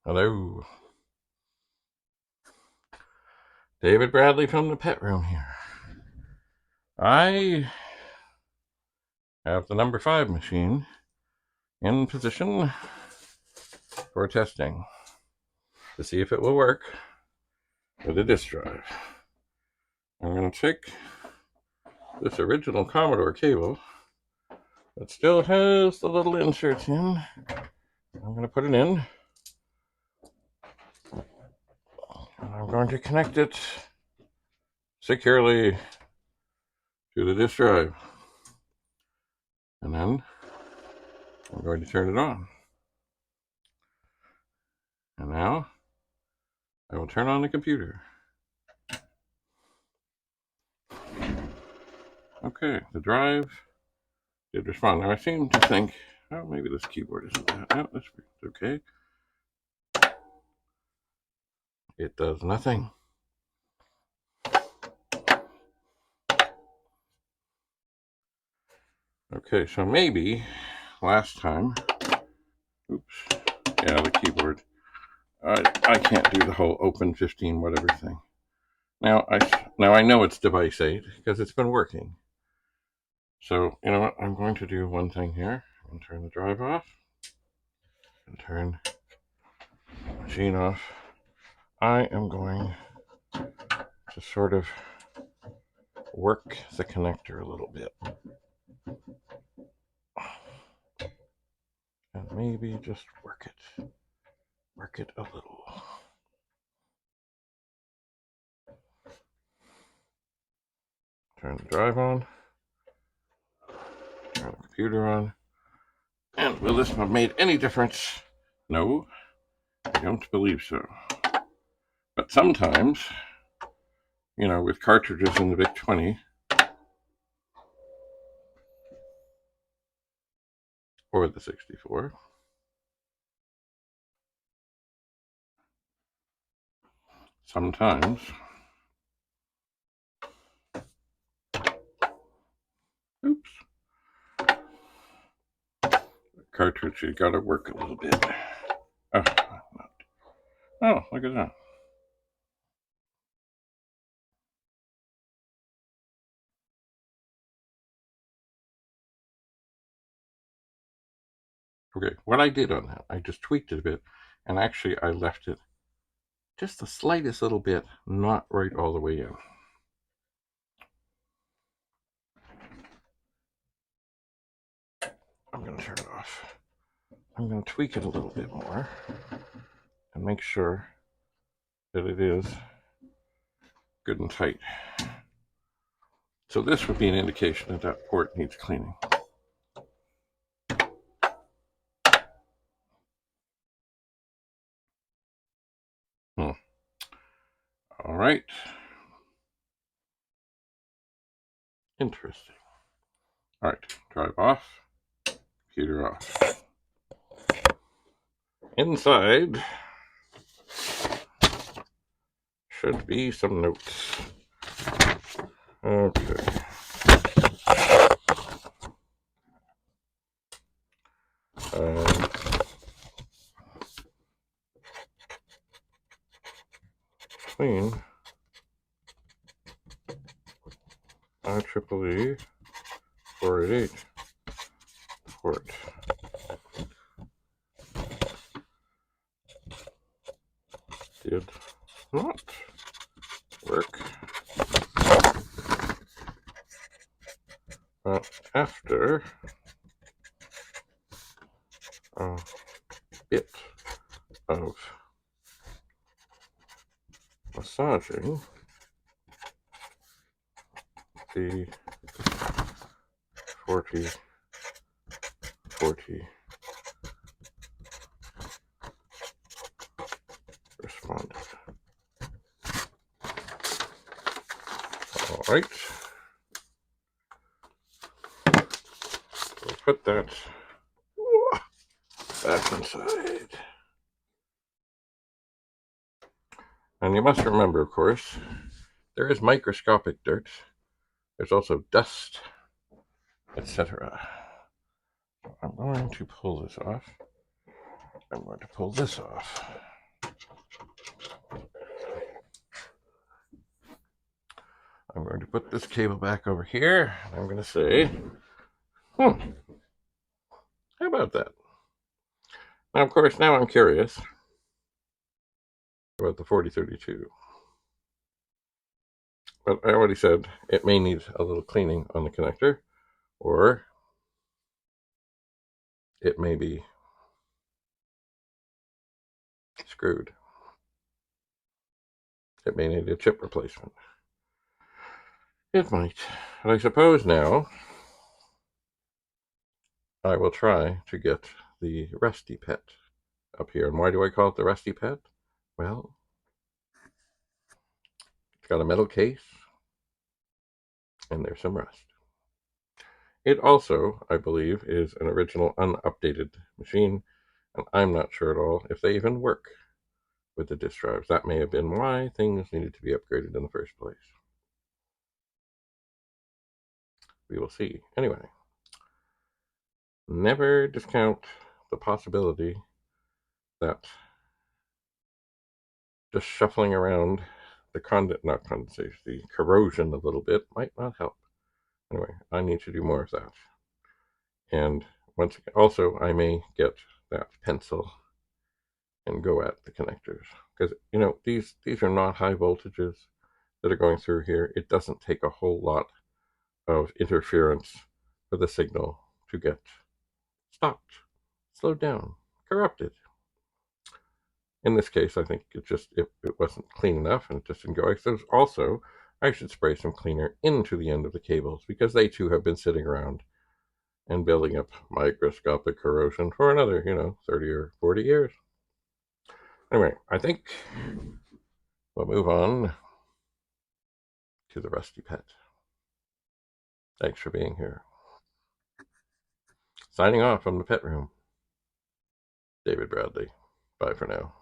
Hello. David Bradley from the pet room here. I have the number 5 machine in position for testing to see if it will work with a disk drive. I'm going to take this original Commodore cable that still has the little inserts in. I'm going to put it in. And I'm going to connect it securely to the disk drive. And then I'm going to turn it on. And now I will turn on the computer. Okay, the drive did respond. Now I seem to think, oh, maybe this keyboard isn't that. No, this is okay. It does nothing. Okay, so maybe last time, oops, yeah, the keyboard. I can't do the whole open 15 whatever thing. Now I know it's device 8 because it's been working. So you know what? I'm going to do one thing here. I'm going to turn the drive off and turn the machine off. I am going to sort of work the connector a little bit. And maybe just work it a little. Turn the drive on, turn the computer on, and will this have made any difference? No, I don't believe so. But sometimes, you know, with cartridges in the VIC-20 or the 64, sometimes, oops, the cartridge, you gotta work a little bit. Oh, look at that. Okay, what I did on that, I just tweaked it a bit, and actually I left it just the slightest little bit, not right all the way in. I'm going to turn it off. I'm going to tweak it a little bit more and make sure that it is good and tight. So this would be an indication that that port needs cleaning. All right. Interesting. All right, drive off, computer off. Inside should be some notes. Okay. Clean IEEE 488 port. Did not work. But after a bit of massaging the 40 responded. All right. We'll put that back inside. And you must remember, of course, there is microscopic dirt. There's also dust, etc. I'm going to pull this off. I'm going to pull this off. I'm going to put this cable back over here. I'm going to say, how about that? Now, of course, now I'm curious about the 4032. But I already said it may need a little cleaning on the connector, or it may be screwed. It may need a chip replacement. It might. And I suppose now I will try to get the Rusty Pet up here. And why do I call it the Rusty Pet? Well, it's got a metal case, and there's some rust. It also, I believe, is an original unupdated machine, and I'm not sure at all if they even work with the disk drives. That may have been why things needed to be upgraded in the first place. We will see. Anyway, never discount the possibility that just shuffling around the the corrosion a little bit might not help. Anyway, I need to do more of that. And once again, also, I may get that pencil and go at the connectors. Because, these are not high voltages that are going through here. It doesn't take a whole lot of interference for the signal to get stopped, slowed down, corrupted. In this case, I think it wasn't clean enough and it just didn't go. So also, I should spray some cleaner into the end of the cables because they too have been sitting around and building up microscopic corrosion for another, 30 or 40 years. Anyway, I think we'll move on to the Rusty Pet. Thanks for being here. Signing off from the pet room, David Bradley. Bye for now.